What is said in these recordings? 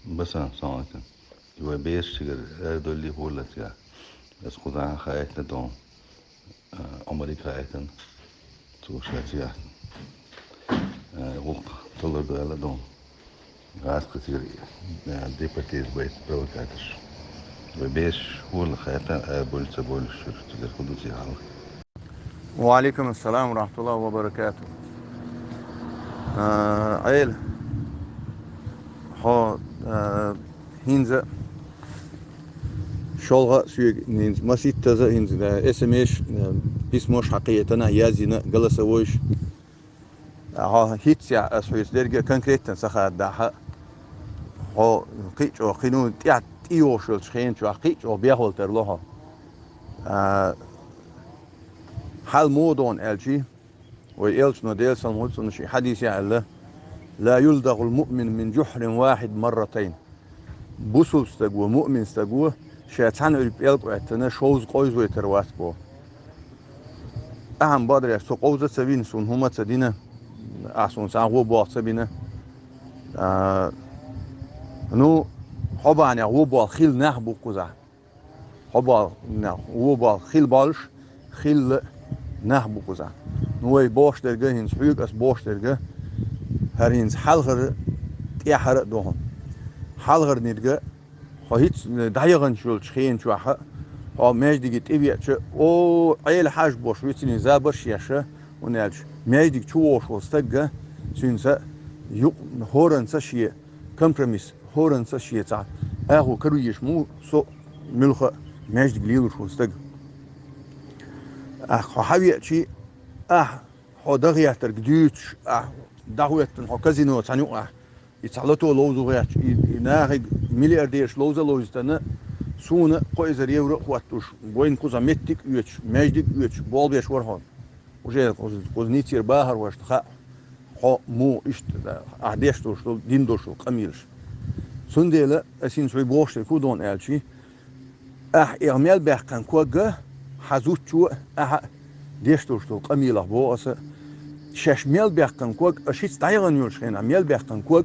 بس أنا صامت يبقى بيش تقدر دولي هو اللي تيا بس خدها خايتنا دون عمري خايتن تو شاتيا وقت طلع بلا دون غاز كتير دي بتيز بيت بروتاتش بيش هو اللي خايتن بول شر تقدر خدوسي حالك. وعليكم السلام ورحمة الله وبركاته. عيل ها هينزا شغل سوي نينز مسيت تزا هينز اسمش بيسموش حقيقتنا يازينا جلس وش ها هيتسيا اسويس درجة كونكريت سخا دها ها قيش او خينو تيا تيو شل شين شو قيش او بيهول ترلوها حال مودون الجي ويلش نوديل سلموتسون شي حديث يا الله لا يلدغ المؤمن من جحر واحد مرتين بوسل استقوى مؤمن استقوى شيطان يبيلق واتنا شوز قويز ويترواس بو أهم بادر سو قوزة سبين سون هما تدينا أحسن سان هو بو سبينا نو حبا يعني هو بو خيل نحبو قزع حبا هو بو خيل بالش خيل نحبو قزع نو باش درجة هنس حيوك أس باش درجة هرينس حلغر تيحرق دوهم حلغر نرجع هيت دايغن شول شخين شو ح ها مجدي تبي او عيل حاج بوش ويتني زابر شيشه ونالش مجدي شو شو استجا سينسا يو هورن سشيه كومبروميس هورن سشيه تاع اهو كرويش مو سو ملخ مجدي ليل شو استج حاوي شي هو دغيا ترجديتش دعوتن هو كازينو تانيو يتعلطوا لوزو غير يناغ ملياردير لوزا لوزتنا سونا قويزر يورو خواتوش وين كوزا ميتك يوتش ماجدك يوتش بول بيش ورهون وجه كوز نيتير باهر واش تخا خو مو اشت احديش توش دين دوش قميلش سنديلا اسين سوي بوش كودون الشي اعمل بحقن كوغا حزوتشو ديش توش قميله بوس شش ميل بحقن كوغ اشيت تايغن يولش خينا ميل بحقن كوغ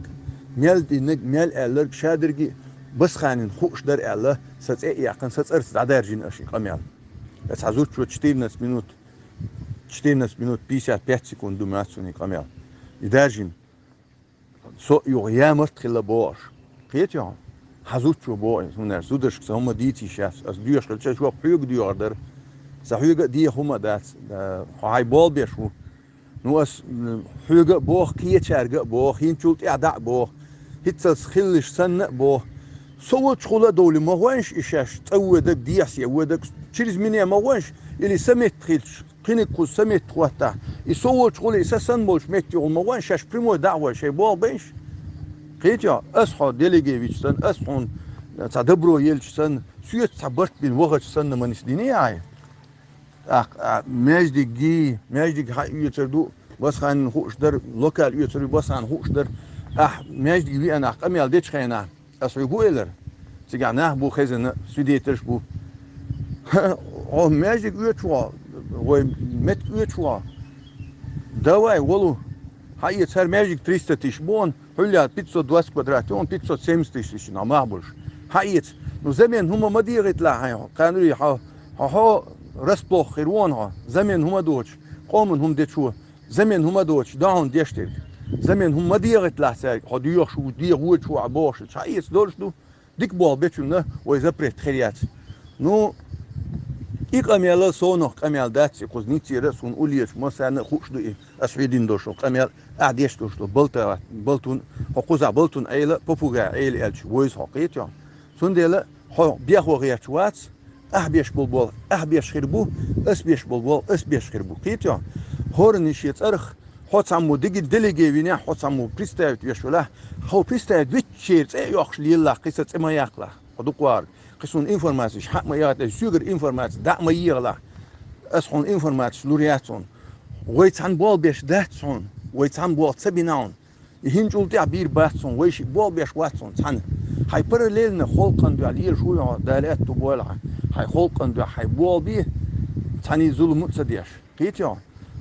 ميل دينك ميل الر شادرجي بس خانين خوش در الله سات يقن سات ارس دادرجين اشي قميل بس حزوت شو 14 минут 55 секунд думаtsuni قميل يدرجين سو يغيامرت خلا بوش قيت يا حزوت شو بوي هنا سودش هم ديتي شاف از ديوش قلت شو حيوق ديور در صحيح دي هم دات هاي بول بيشو نو اس حيوق بوخ كي تشارق بوخ ينشولت اعداء بوخ هيتس خلش سنة بوخ صوت شغلة دولي ما وينش إشاش تودك دياس يودك تشيلز مني ما وينش اللي سميت خيلش قينك سميت خوتا يصوت شغلة إساسا بولش ميتي وما وينش اش بريمو دعوة شي بول بيش قيتيا أصحى ديليجيفيتش سن أصحى تدبرو يلش سن سويت تعبرت بين وقت سن من سديني عاي ماجدي يتردو بس خان خوش در لوكال يتردو بس خان خوش در ماجدي بي أنا قميال ديتش خينا أصحى يقولر سيجعناه بو خزن سوديترش بو او ماجدي يتشوا ومت يتشوا دواي ولو هاي صار ماجيك 300 تيش بون هلا 520 كوادرات يوم 570 تيش نا معبولش هاي نو زمان هما ما ديرت لا هاي كانوا ها رسبلوخ خيرون ها زمان هما دوتش قوم هم ديتشو زمان هما دوتش داون ديشتك زمان هم ما ديرت لا ساك هدير شو دير هو شو عباش هاي دولش دو ديك بول بيتشنا وإذا بريت خيريات نو قميل صونو قميل داتسي قزنيتي رسون أوليش مثلا خوش دو أسعيدين دوشو قميل أعديش دوشو بلتون حقوزا بلتون أيلا بوبوغا أيل ألش ويز حقيت يا سندلا حو بيخو غياتوات أحبيش بلبول أحبيش خربو أسبيش بلبول أسبيش خربو قيت يا هورنيشيت أرخ حوت عمو ديجي ديليجي وينيا حوت عمو بريستايت يشولا هو بريستايت ويتشيرت أي يخش ليلا قصة إما يقلا خدوقوار قصون إنفورماتيش حق ما يغطي سوغر إنفورماتيش دا ما يغلا أسخون إنفورماتيش لورياتون ويتعن بول بيش داتسون ويتعن بول تسبيناون يهنجول تاع بير باتسون ويش بول بيش واتسون تحن هاي برليلنا خلقن دو عليل شو دالات تو بولها هاي خلقن دو هاي بول بيه تاني ظلم تسديش قيت يا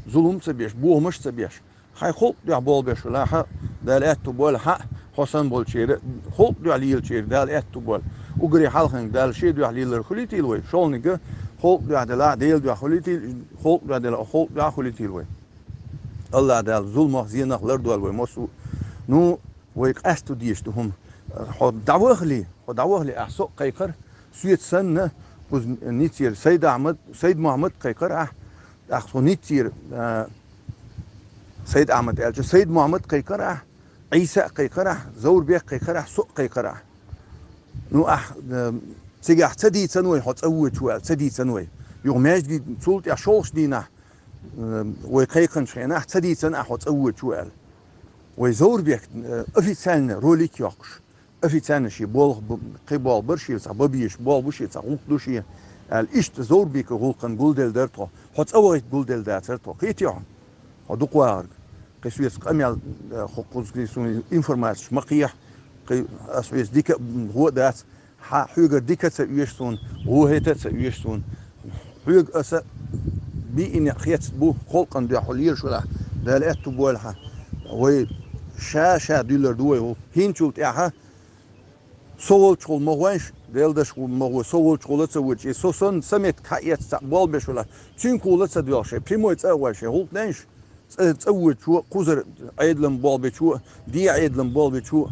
ظلم تسبيش بوه مش تسبيش هاي خلق دو بول بيش لا دالات تو بولها حسن بول شير خلق دو عليل شير دال اتو بول وغري حلخن دال شي دو عليل خليتي لوي شولنيغ خلق دو عدلا ديل دو خليتي خلق دو عدلا خلق دو خليتي لوي الله دال ظلم زينخ لردول وي مسو نو ويق استو ديشتهم خد دعوه لي احسو قيقر سويت سنه بوز نيتير سيد محمد قيقر احسو نيتير سيد احمد الجو سيد محمد قيقر عيسى قيقر زور بيق قيقر سوق قيقر نو تيجي تدي تنوي حط اوت شو تدي تنوي يوم ماجدي صولت يا شولش دينا ويقيقن شينا تدي تن حط اوت شو ويزور بيك افيتسان روليك يوقش افيتسان شي بول قبال برشي صح ببيش بول بشي صح دوشي الاشت زور بيك غولقن جولدل درتو حط اوت جولدل داترتو قيتيو هدوقوار قسويس قميال خقوز كيسون انفورماتش مقيح قي اسويس ديك هو دات حوجر ديك تسويشتون هو هيت تسويشتون حوج اس بي ان خيت بو خلقن دي حلير شو ده لقيت بولها وي شاشة ديلر دوي هو هينشول تاعها سوول شغل مغوانش ديلدش مغو سوول شغل تسويش سوسن سميت كايت بول بشولا تشينكول تسديوش بريمو تسويش هو نيش تسويش شو قزر عيدلم بول بشو دي عيدلم بول بشو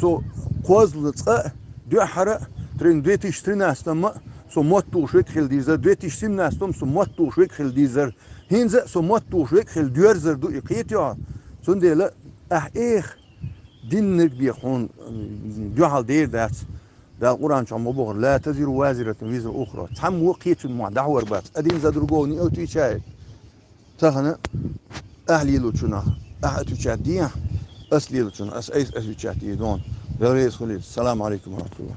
سو قوزل تسق دو حرق ترين دويتيش تريناستم سو موتو شويك خل ديزر دويتيش تريناستم سو موتو شويك خل ديزر هينزا سو موتو شويك خل ديرزر دو يقيتيو سندي لا ايخ دينك بيخون جهل دير دات دا القرآن شو مبغر لا تزر وازرة وزر أخرى تحم وقيت مع دعوة بات أدين زادرقوني أو تيشاي تهنا أهلي لوتشنا أهل تشادية أسلي لوتشنا أس تشادية دون بريس خليل السلام عليكم ورحمة الله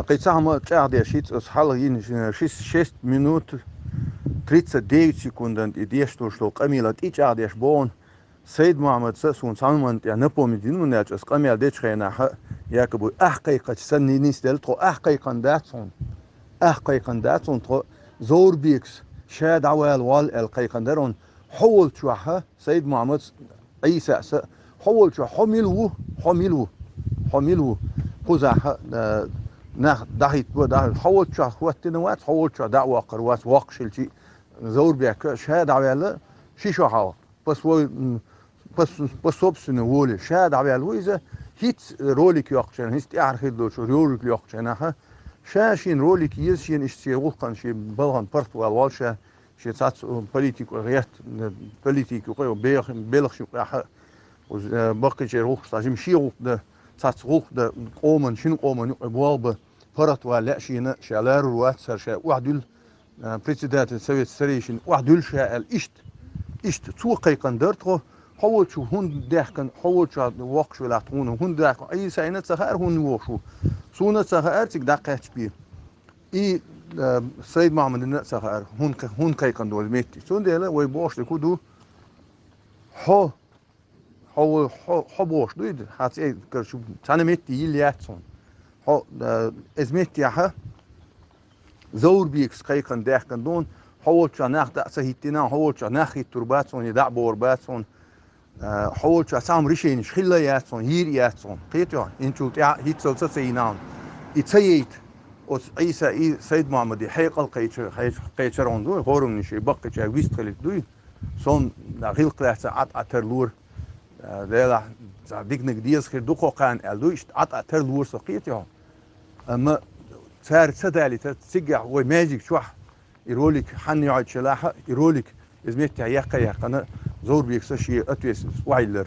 قيت سهم تعدي شيت أصحاب ين شيست مينوت 39 секунд идея что قميلة إيش عاديش بون سيد محمد سون سامن يا نبوم دين من ياش قميل ديش خينا حق ياكبو أحقيقة سني نيستل تو أحقيقة داتون تو زور بيكس شاد عوال وال القيقة درون حول شوها سيد محمد عيسى حول شو حملوه قزح نخ دهيت بده حول شو وقتنوات حول شو دعوة قروات واقش الشيء زور بيك شاد عوال شي شو حاول بس صوبسنه وله شاد عوال وإذا هيت روليك يقشن هيت أعرف هيدلو شو روليك يقشنها شاشين روليك يزشين اشتياقو كان شي بلغن برت والوالشة شي تات بوليتيك وغيات بوليتيك وقيو بيلغ شو قاحة وباقي شي روح ستاجم شي روح ده تات روح ده قومن شنو قومن يقوالب فرت ولا شينا شالار روات سر شا وعدل بريسيدنت السوفيت ستريشن وعدل شا الاشت توقي قندرتو حول شو هون داخن حول شو وقش ولا تون هون داخن أي سنة سهر هون وقشو سونة سهر تك دقيقة بيه إي سيد محمد الناس سهر هون كي قندول ميتي سون ده لا ويبوش لكودو حبوش دويد حتى كرشو تاني ميتي يلياتون ميتي زور بيكس كي قن داخن دون حول شو ناخ دأسه هيتنا حول شو ناخ الترباتون يدع بورباتون حول شو سام ريشينش خلا ياتون هير ياتون قيتوا إنشو تاع هيتسل تسينان يتسيت أس عيسى سيد محمد حيق القيتشرون دوي غورم نشي بقى شيء ويست خليت دوي صون غيل قلعت عترلور ده ديك ديز خير دوقو قان الدويش عترلور سقيتوا أما صار سدالي تسجع وماجيك شوح يرولك حني عاد شلاحة يرولك إزميت يقيا قنا زور بيكسشي أتويس وايلر